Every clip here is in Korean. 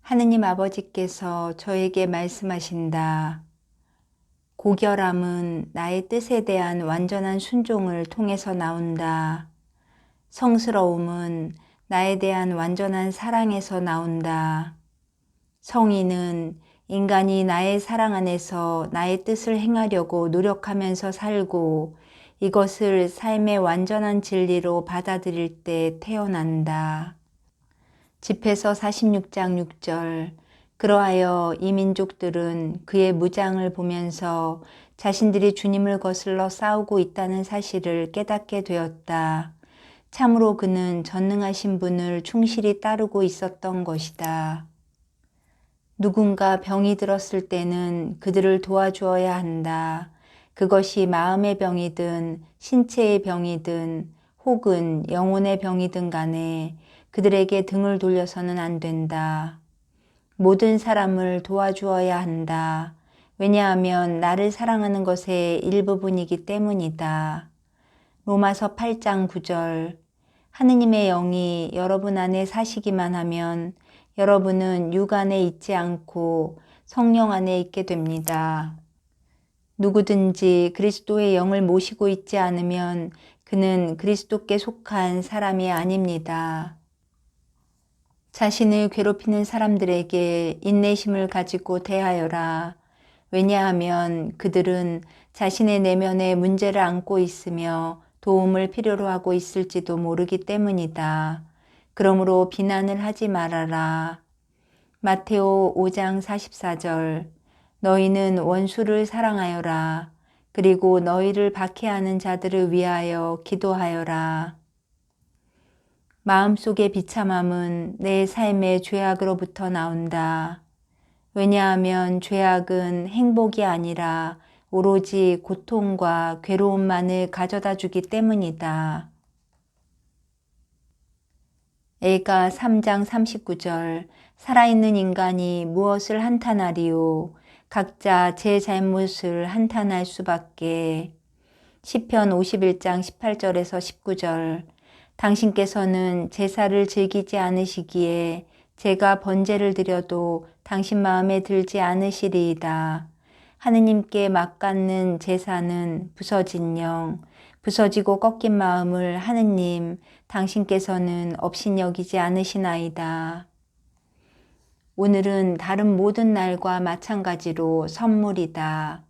하느님 아버지께서 저에게 말씀하신다. 고결함은 나의 뜻에 대한 완전한 순종을 통해서 나온다. 성스러움은 나에 대한 완전한 사랑에서 나온다. 성의는 인간이 나의 사랑 안에서 나의 뜻을 행하려고 노력하면서 살고 이것을 삶의 완전한 진리로 받아들일 때 태어난다. 집회서 46장 6절. 그러하여 이 민족들은 그의 무장을 보면서 자신들이 주님을 거슬러 싸우고 있다는 사실을 깨닫게 되었다. 참으로 그는 전능하신 분을 충실히 따르고 있었던 것이다. 누군가 병이 들었을 때는 그들을 도와주어야 한다. 그것이 마음의 병이든 신체의 병이든 혹은 영혼의 병이든 간에 그들에게 등을 돌려서는 안 된다. 모든 사람을 도와주어야 한다. 왜냐하면 나를 사랑하는 것의 일부분이기 때문이다. 로마서 8장 9절. 하느님의 영이 여러분 안에 사시기만 하면 여러분은 육 안에 있지 않고 성령 안에 있게 됩니다. 누구든지 그리스도의 영을 모시고 있지 않으면 그는 그리스도께 속한 사람이 아닙니다. 자신을 괴롭히는 사람들에게 인내심을 가지고 대하여라. 왜냐하면 그들은 자신의 내면에 문제를 안고 있으며 도움을 필요로 하고 있을지도 모르기 때문이다. 그러므로 비난을 하지 말아라. 마테오 5장 44절. 너희는 원수를 사랑하여라. 그리고 너희를 박해하는 자들을 위하여 기도하여라. 마음속의 비참함은 내 삶의 죄악으로부터 나온다. 왜냐하면 죄악은 행복이 아니라 오로지 고통과 괴로움만을 가져다 주기 때문이다. 에가 3장 39절. 살아있는 인간이 무엇을 한탄하리요? 각자 제 잘못을 한탄할 수밖에. 시편 51장 18절에서 19절. 당신께서는 제사를 즐기지 않으시기에 제가 번제를 드려도 당신 마음에 들지 않으시리이다. 하느님께 막갖는 제사는 부서진 영, 부서지고 꺾인 마음을 하느님, 당신께서는 업신여기지 않으시나이다. 오늘은 다른 모든 날과 마찬가지로 선물이다.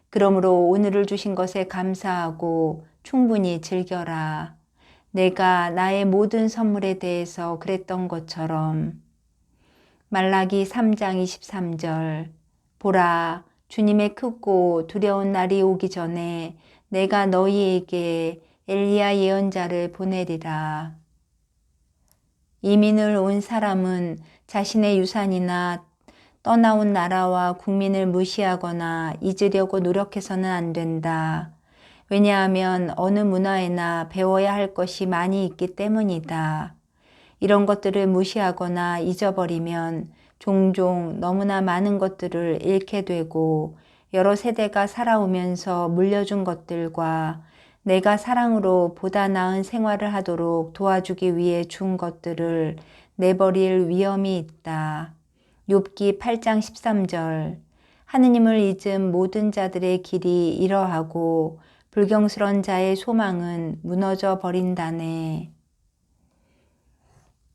그러므로 오늘을 주신 것에 감사하고 충분히 즐겨라. 내가 나의 모든 선물에 대해서 그랬던 것처럼. 말라기 3장 23절. 보라, 주님의 크고 두려운 날이 오기 전에 내가 너희에게 엘리야 예언자를 보내리라. 이민을 온 사람은 자신의 유산이나 떠나온 나라와 국민을 무시하거나 잊으려고 노력해서는 안 된다. 왜냐하면 어느 문화에나 배워야 할 것이 많이 있기 때문이다. 이런 것들을 무시하거나 잊어버리면 종종 너무나 많은 것들을 잃게 되고 여러 세대가 살아오면서 물려준 것들과 내가 사랑으로 보다 나은 생활을 하도록 도와주기 위해 준 것들을 내버릴 위험이 있다. 욥기 8장 13절. 하느님을 잊은 모든 자들의 길이 이러하고 불경스런 자의 소망은 무너져 버린다네.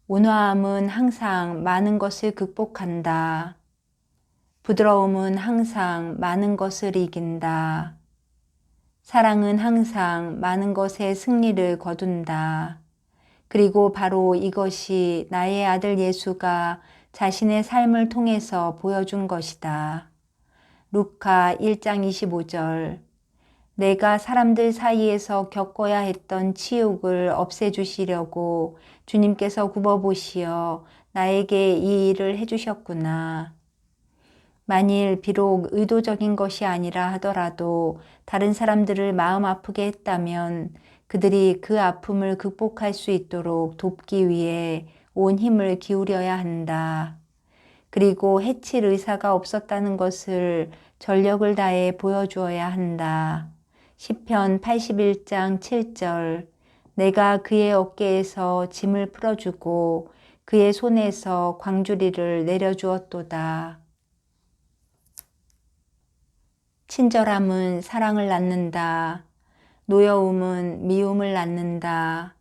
온화함은 항상 많은 것을 극복한다. 부드러움은 항상 많은 것을 이긴다. 사랑은 항상 많은 것의 승리를 거둔다. 그리고 바로 이것이 나의 아들 예수가 자신의 삶을 통해서 보여준 것이다. 루카 1장 25절. 내가 사람들 사이에서 겪어야 했던 치욕을 없애주시려고 주님께서 굽어보시어 나에게 이 일을 해주셨구나. 만일 비록 의도적인 것이 아니라 하더라도 다른 사람들을 마음 아프게 했다면 그들이 그 아픔을 극복할 수 있도록 돕기 위해 온 힘을 기울여야 한다. 그리고 해칠 의사가 없었다는 것을 전력을 다해 보여주어야 한다. 시편 81장 7절. 내가 그의 어깨에서 짐을 풀어주고 그의 손에서 광주리를 내려주었도다. 친절함은 사랑을 낳는다. 노여움은 미움을 낳는다.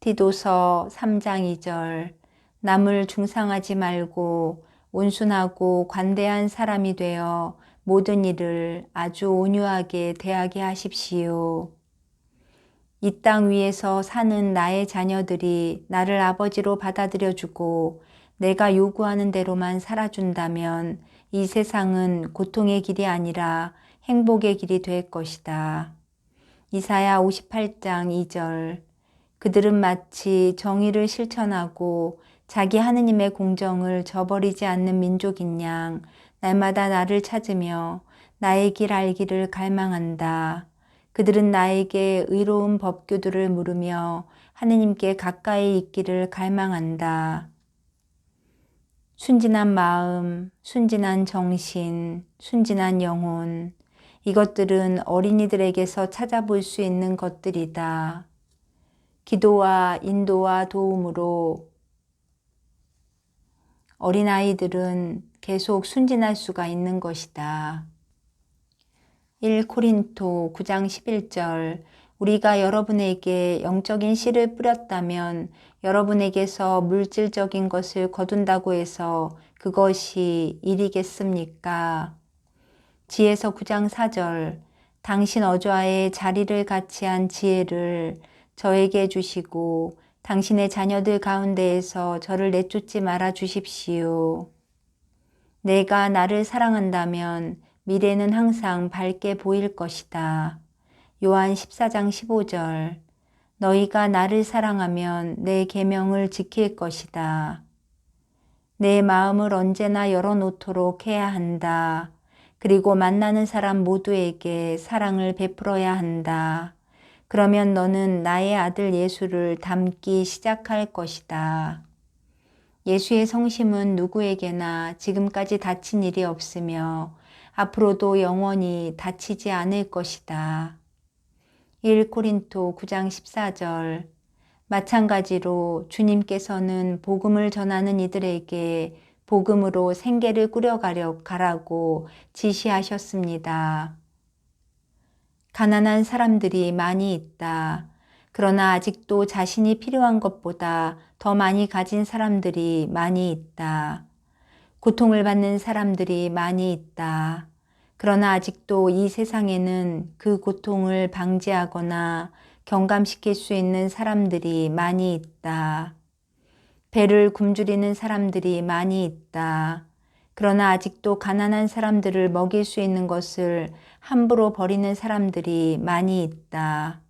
디도서 3장 2절. 남을 중상하지 말고 온순하고 관대한 사람이 되어 모든 일을 아주 온유하게 대하게 하십시오. 이 땅 위에서 사는 나의 자녀들이 나를 아버지로 받아들여주고 내가 요구하는 대로만 살아준다면 이 세상은 고통의 길이 아니라 행복의 길이 될 것이다. 이사야 58장 2절. 그들은 마치 정의를 실천하고 자기 하느님의 공정을 저버리지 않는 민족인 양 날마다 나를 찾으며 나의 길 알기를 갈망한다. 그들은 나에게 의로운 법규들을 물으며 하느님께 가까이 있기를 갈망한다. 순진한 마음, 순진한 정신, 순진한 영혼, 이것들은 어린이들에게서 찾아볼 수 있는 것들이다. 기도와 인도와 도움으로 어린아이들은 계속 순진할 수가 있는 것이다. 1코린토 9장 11절. 우리가 여러분에게 영적인 씨를 뿌렸다면 여러분에게서 물질적인 것을 거둔다고 해서 그것이 일이겠습니까? 지혜서 9장 4절. 당신 어좌에 자리를 같이 한 지혜를 저에게 주시고 당신의 자녀들 가운데에서 저를 내쫓지 말아 주십시오. 내가 나를 사랑한다면 미래는 항상 밝게 보일 것이다. 요한 14장 15절. 너희가 나를 사랑하면 내 계명을 지킬 것이다. 내 마음을 언제나 열어놓도록 해야 한다. 그리고 만나는 사람 모두에게 사랑을 베풀어야 한다. 그러면 너는 나의 아들 예수를 닮기 시작할 것이다. 예수의 성심은 누구에게나 지금까지 다친 일이 없으며 앞으로도 영원히 다치지 않을 것이다. 1코린토 9장 14절. 마찬가지로 주님께서는 복음을 전하는 이들에게 복음으로 생계를 꾸려가라고 지시하셨습니다. 가난한 사람들이 많이 있다. 그러나 아직도 자신이 필요한 것보다 더 많이 가진 사람들이 많이 있다. 고통을 받는 사람들이 많이 있다. 그러나 아직도 이 세상에는 그 고통을 방지하거나 경감시킬 수 있는 사람들이 많이 있다. 배를 굶주리는 사람들이 많이 있다. 그러나 아직도 가난한 사람들을 먹일 수 있는 것을 함부로 버리는 사람들이 많이 있다.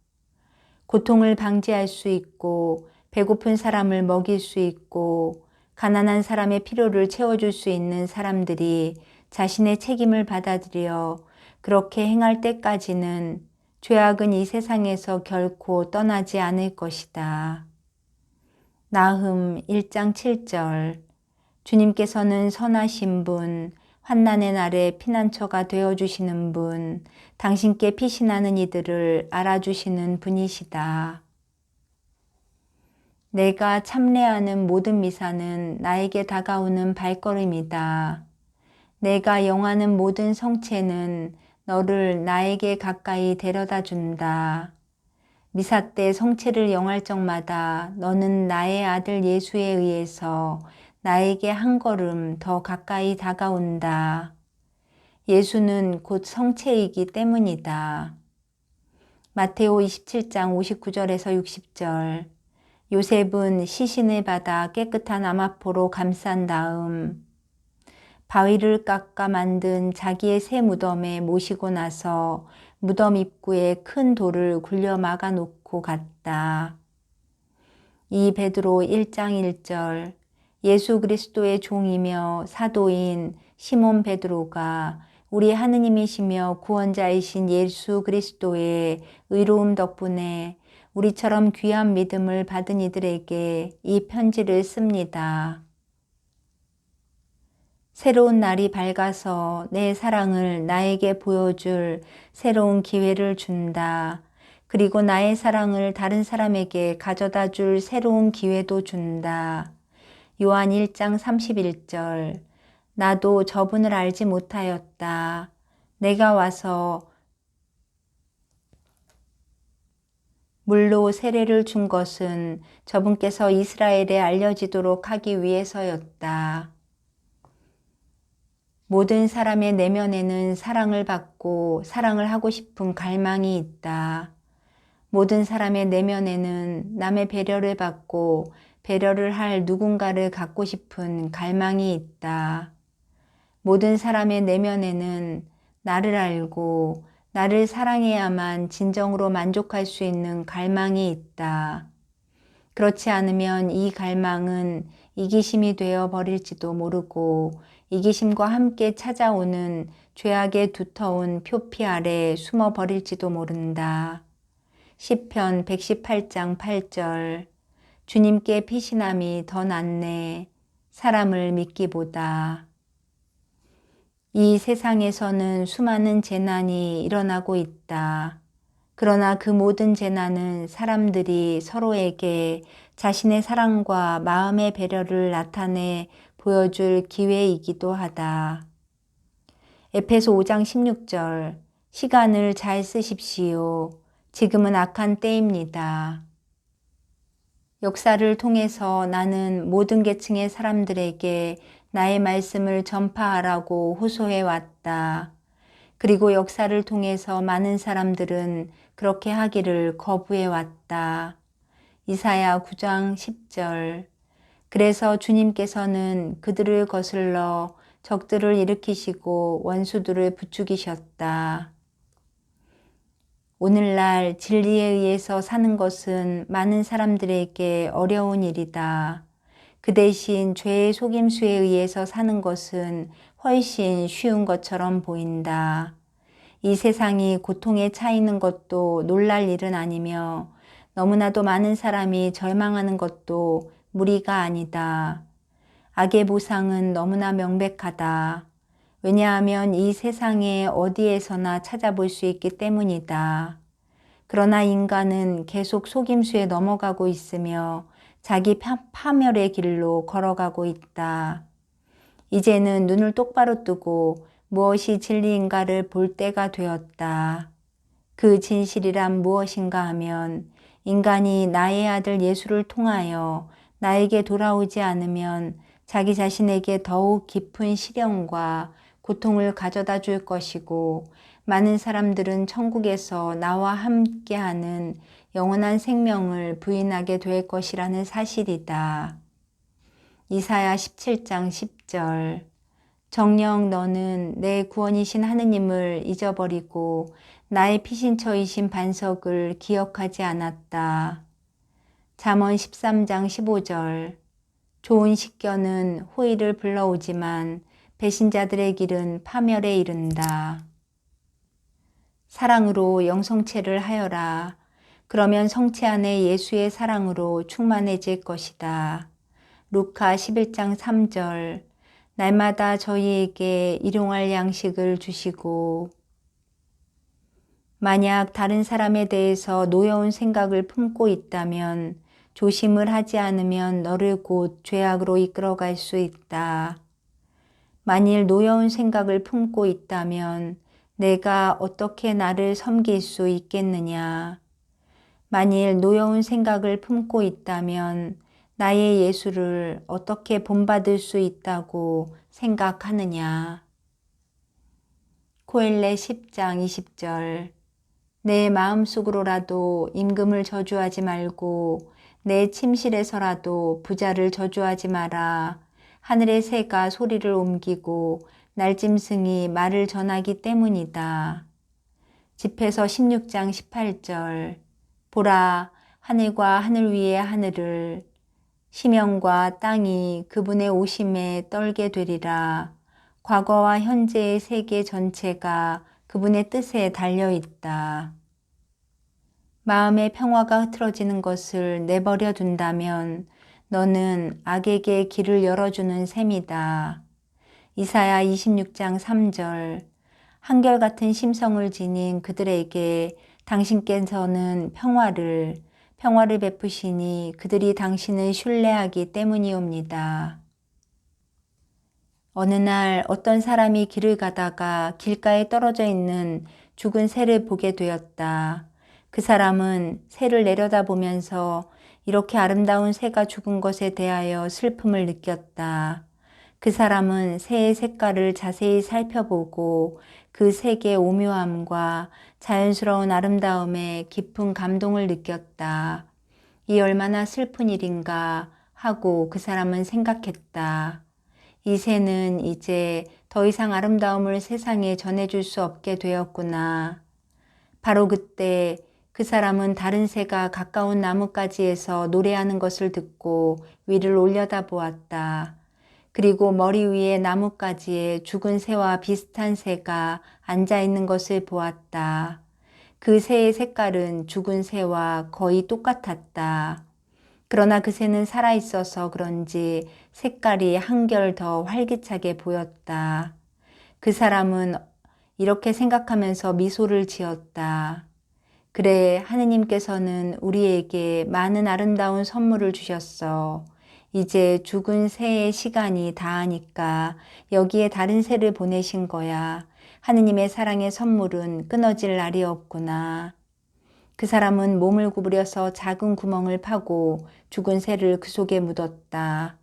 고통을 방지할 수 있고 배고픈 사람을 먹일 수 있고 가난한 사람의 필요를 채워줄 수 있는 사람들이 자신의 책임을 받아들여 그렇게 행할 때까지는 죄악은 이 세상에서 결코 떠나지 않을 것이다. 나흠 1장 7절. 주님께서는 선하신 분, 환난의 날에 피난처가 되어주시는 분, 당신께 피신하는 이들을 알아주시는 분이시다. 내가 참례하는 모든 미사는 나에게 다가오는 발걸음이다. 내가 영하는 모든 성체는 너를 나에게 가까이 데려다 준다. 미사 때 성체를 영할 적마다 너는 나의 아들 예수에 의해서 나에게 한 걸음 더 가까이 다가온다. 예수는 곧 성체이기 때문이다. 마테오 27장 59절에서 60절. 요셉은 시신을 받아 깨끗한 암화포로 감싼 다음 바위를 깎아 만든 자기의 새 무덤에 모시고 나서 무덤 입구에 큰 돌을 굴려 막아 놓고 갔다. 이 베드로 1장 1절. 예수 그리스도의 종이며 사도인 시몬 베드로가 우리 하느님이시며 구원자이신 예수 그리스도의 의로움 덕분에 우리처럼 귀한 믿음을 받은 이들에게 이 편지를 씁니다. 새로운 날이 밝아서 내 사랑을 나에게 보여줄 새로운 기회를 준다. 그리고 나의 사랑을 다른 사람에게 가져다 줄 새로운 기회도 준다. 요한 1장 31절. 나도 저분을 알지 못하였다. 내가 와서 물로 세례를 준 것은 저분께서 이스라엘에 알려지도록 하기 위해서였다. 모든 사람의 내면에는 사랑을 받고 사랑을 하고 싶은 갈망이 있다. 모든 사람의 내면에는 남의 배려를 받고 배려를 할 누군가를 갖고 싶은 갈망이 있다. 모든 사람의 내면에는 나를 알고 나를 사랑해야만 진정으로 만족할 수 있는 갈망이 있다. 그렇지 않으면 이 갈망은 이기심이 되어 버릴지도 모르고 이기심과 함께 찾아오는 죄악의 두터운 표피 아래 숨어 버릴지도 모른다. 시편 118장 8절. 주님께 피신함이 더 낫네. 사람을 믿기보다. 이 세상에서는 수많은 재난이 일어나고 있다. 그러나 그 모든 재난은 사람들이 서로에게 자신의 사랑과 마음의 배려를 나타내 보여줄 기회이기도 하다. 에페소 5장 16절. 시간을 잘 쓰십시오. 지금은 악한 때입니다. 역사를 통해서 나는 모든 계층의 사람들에게 나의 말씀을 전파하라고 호소해 왔다. 그리고 역사를 통해서 많은 사람들은 그렇게 하기를 거부해 왔다. 이사야 9장 10절. 그래서 주님께서는 그들을 거슬러 적들을 일으키시고 원수들을 부추기셨다. 오늘날 진리에 의해서 사는 것은 많은 사람들에게 어려운 일이다. 그 대신 죄의 속임수에 의해서 사는 것은 훨씬 쉬운 것처럼 보인다. 이 세상이 고통에 차 있는 것도 놀랄 일은 아니며 너무나도 많은 사람이 절망하는 것도 무리가 아니다. 악의 보상은 너무나 명백하다. 왜냐하면 이 세상에 어디에서나 찾아볼 수 있기 때문이다. 그러나 인간은 계속 속임수에 넘어가고 있으며 자기 파멸의 길로 걸어가고 있다. 이제는 눈을 똑바로 뜨고 무엇이 진리인가를 볼 때가 되었다. 그 진실이란 무엇인가 하면 인간이 나의 아들 예수를 통하여 나에게 돌아오지 않으면 자기 자신에게 더욱 깊은 시련과 고통을 가져다 줄 것이고 많은 사람들은 천국에서 나와 함께하는 영원한 생명을 부인하게 될 것이라는 사실이다. 이사야 17장 10절. 정녕 너는 내 구원이신 하느님을 잊어버리고 나의 피신처이신 반석을 기억하지 않았다. 잠언 13장 15절. 좋은 식견은 호의를 불러오지만 배신자들의 길은 파멸에 이른다. 사랑으로 영성체를 하여라. 그러면 성체 안에 예수의 사랑으로 충만해질 것이다. 루카 11장 3절. 날마다 저희에게 일용할 양식을 주시고 만약 다른 사람에 대해서 노여운 생각을 품고 있다면 조심을 하지 않으면 너를 곧 죄악으로 이끌어갈 수 있다. 만일 노여운 생각을 품고 있다면 내가 어떻게 나를 섬길 수 있겠느냐. 만일 노여운 생각을 품고 있다면 나의 예수를 어떻게 본받을 수 있다고 생각하느냐. 고헬레 10장 20절. 내 마음속으로라도 임금을 저주하지 말고 내 침실에서라도 부자를 저주하지 마라. 하늘의 새가 소리를 옮기고 날짐승이 말을 전하기 때문이다. 집회서 16장 18절. 보라, 하늘과 하늘 위의 하늘을 심령과 땅이 그분의 오심에 떨게 되리라. 과거와 현재의 세계 전체가 그분의 뜻에 달려있다. 마음의 평화가 흐트러지는 것을 내버려 둔다면 너는 악에게 길을 열어주는 셈이다. 이사야 26장 3절. 한결같은 심성을 지닌 그들에게 당신께서는 평화를 베푸시니 그들이 당신을 신뢰하기 때문이옵니다. 어느 날 어떤 사람이 길을 가다가 길가에 떨어져 있는 죽은 새를 보게 되었다. 그 사람은 새를 내려다보면서 이렇게 아름다운 새가 죽은 것에 대하여 슬픔을 느꼈다. 그 사람은 새의 색깔을 자세히 살펴보고 그 색의 오묘함과 자연스러운 아름다움에 깊은 감동을 느꼈다. 이 얼마나 슬픈 일인가 하고 그 사람은 생각했다. 이 새는 이제 더 이상 아름다움을 세상에 전해줄 수 없게 되었구나. 바로 그때 그 사람은 다른 새가 가까운 나뭇가지에서 노래하는 것을 듣고 위를 올려다보았다. 그리고 머리 위에 나뭇가지에 죽은 새와 비슷한 새가 앉아있는 것을 보았다. 그 새의 색깔은 죽은 새와 거의 똑같았다. 그러나 그 새는 살아있어서 그런지 색깔이 한결 더 활기차게 보였다. 그 사람은 이렇게 생각하면서 미소를 지었다. 그래, 하느님께서는 우리에게 많은 아름다운 선물을 주셨어. 이제 죽은 새의 시간이 다하니까 여기에 다른 새를 보내신 거야. 하느님의 사랑의 선물은 끊어질 날이 없구나. 그 사람은 몸을 구부려서 작은 구멍을 파고 죽은 새를 그 속에 묻었다.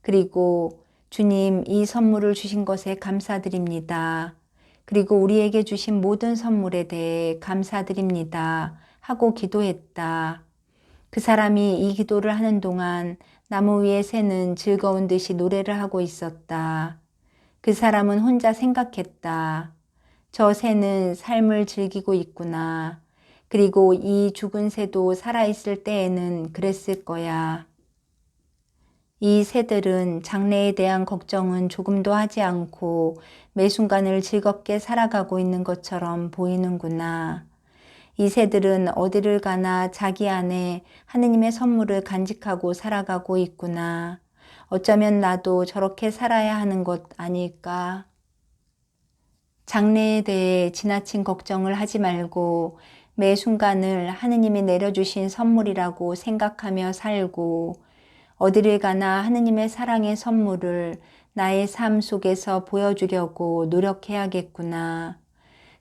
그리고 주님, 이 선물을 주신 것에 감사드립니다. 그리고 우리에게 주신 모든 선물에 대해 감사드립니다. 하고 기도했다. 그 사람이 이 기도를 하는 동안 나무 위의 새는 즐거운 듯이 노래를 하고 있었다. 그 사람은 혼자 생각했다. 저 새는 삶을 즐기고 있구나. 그리고 이 죽은 새도 살아있을 때에는 그랬을 거야. 이 새들은 장래에 대한 걱정은 조금도 하지 않고 매 순간을 즐겁게 살아가고 있는 것처럼 보이는구나. 이 새들은 어디를 가나 자기 안에 하느님의 선물을 간직하고 살아가고 있구나. 어쩌면 나도 저렇게 살아야 하는 것 아닐까? 장래에 대해 지나친 걱정을 하지 말고 매 순간을 하느님이 내려주신 선물이라고 생각하며 살고 어디를 가나 하느님의 사랑의 선물을 나의 삶 속에서 보여주려고 노력해야겠구나.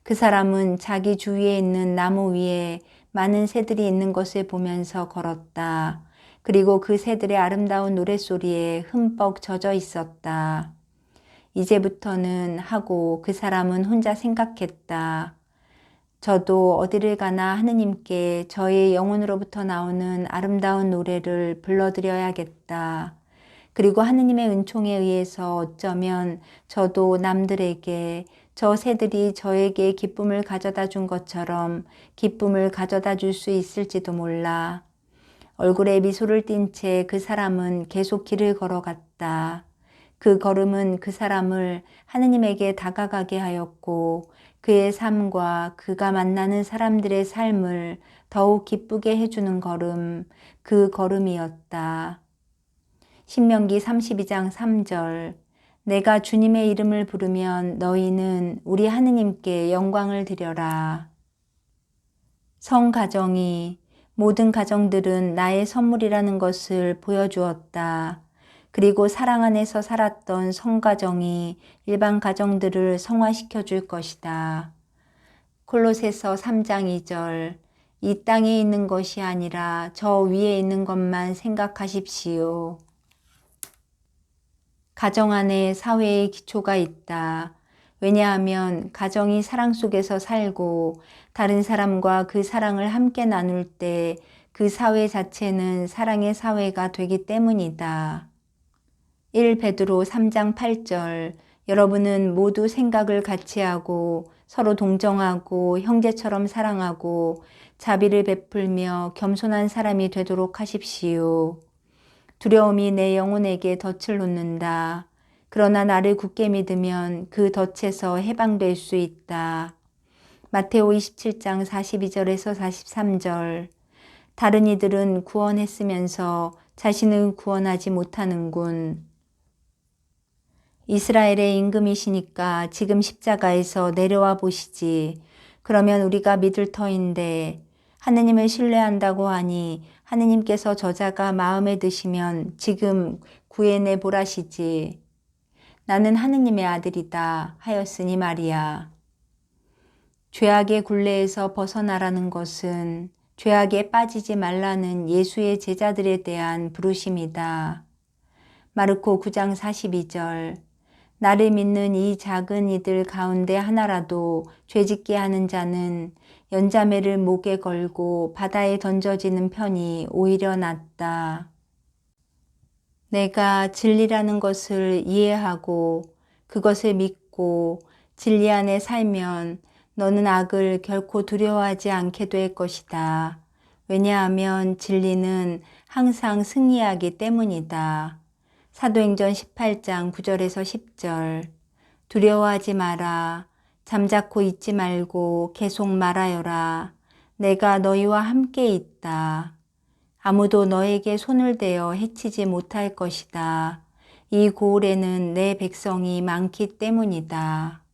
그 사람은 자기 주위에 있는 나무 위에 많은 새들이 있는 것을 보면서 걸었다. 그리고 그 새들의 아름다운 노랫소리에 흠뻑 젖어 있었다. 이제부터는 하고 그 사람은 혼자 생각했다. 저도 어디를 가나 하느님께 저의 영혼으로부터 나오는 아름다운 노래를 불러드려야겠다. 그리고 하느님의 은총에 의해서 어쩌면 저도 남들에게 저 새들이 저에게 기쁨을 가져다 준 것처럼 기쁨을 가져다 줄 수 있을지도 몰라. 얼굴에 미소를 띤 채 그 사람은 계속 길을 걸어갔다. 그 걸음은 그 사람을 하느님에게 다가가게 하였고 그의 삶과 그가 만나는 사람들의 삶을 더욱 기쁘게 해주는 걸음, 그 걸음이었다. 신명기 32장 3절 내가 주님의 이름을 부르면 너희는 우리 하느님께 영광을 드려라. 성가정이 모든 가정들은 나의 선물이라는 것을 보여주었다. 그리고 사랑 안에서 살았던 성가정이 일반 가정들을 성화시켜 줄 것이다. 콜로새서 3장 2절 이 땅에 있는 것이 아니라 저 위에 있는 것만 생각하십시오. 가정 안에 사회의 기초가 있다. 왜냐하면 가정이 사랑 속에서 살고 다른 사람과 그 사랑을 함께 나눌 때 그 사회 자체는 사랑의 사회가 되기 때문이다. 1 베드로 3장 8절 여러분은 모두 생각을 같이 하고 서로 동정하고 형제처럼 사랑하고 자비를 베풀며 겸손한 사람이 되도록 하십시오. 두려움이 내 영혼에게 덫을 놓는다. 그러나 나를 굳게 믿으면 그 덫에서 해방될 수 있다. 마테오 27장 42절에서 43절 다른 이들은 구원했으면서 자신은 구원하지 못하는군. 이스라엘의 임금이시니까 지금 십자가에서 내려와 보시지. 그러면 우리가 믿을 터인데 하느님을 신뢰한다고 하니 하느님께서 저자가 마음에 드시면 지금 구해내 보라시지. 나는 하느님의 아들이다 하였으니 말이야. 죄악의 굴레에서 벗어나라는 것은 죄악에 빠지지 말라는 예수의 제자들에 대한 부르심이다. 마르코 9장 42절. 나를 믿는 이 작은 이들 가운데 하나라도 죄짓게 하는 자는 연자매를 목에 걸고 바다에 던져지는 편이 오히려 낫다. 내가 진리라는 것을 이해하고 그것을 믿고 진리 안에 살면 너는 악을 결코 두려워하지 않게 될 것이다. 왜냐하면 진리는 항상 승리하기 때문이다. 사도행전 18장 9절에서 10절. 두려워하지 마라. 잠자코 있지 말고 계속 말하여라. 내가 너희와 함께 있다. 아무도 너에게 손을 대어 해치지 못할 것이다. 이 고을에는 내 백성이 많기 때문이다.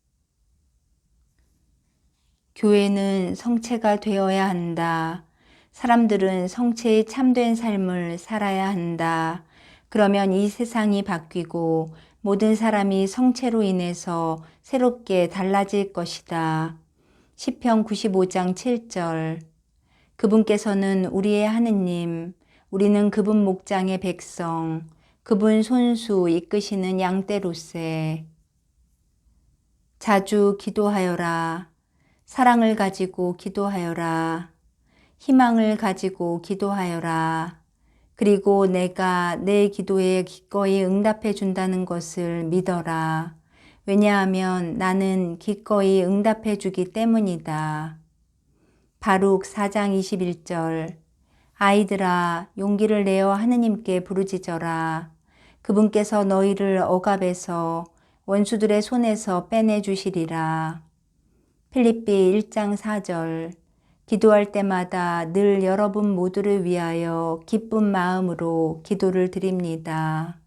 교회는 성체가 되어야 한다. 사람들은 성체의 참된 삶을 살아야 한다. 그러면 이 세상이 바뀌고 모든 사람이 성체로 인해서 새롭게 달라질 것이다. 시편 95장 7절. 그분께서는 우리의 하느님, 우리는 그분 목장의 백성, 그분 손수 이끄시는 양떼로세. 자주 기도하여라. 사랑을 가지고 기도하여라. 희망을 가지고 기도하여라. 그리고 내가 내 기도에 기꺼이 응답해 준다는 것을 믿어라. 왜냐하면 나는 기꺼이 응답해 주기 때문이다. 바룩 4장 21절. 아이들아, 용기를 내어 하느님께 부르짖어라. 그분께서 너희를 억압에서 원수들의 손에서 빼내 주시리라. 필립비 1장 4절. 기도할 때마다 늘 여러분 모두를 위하여 기쁜 마음으로 기도를 드립니다.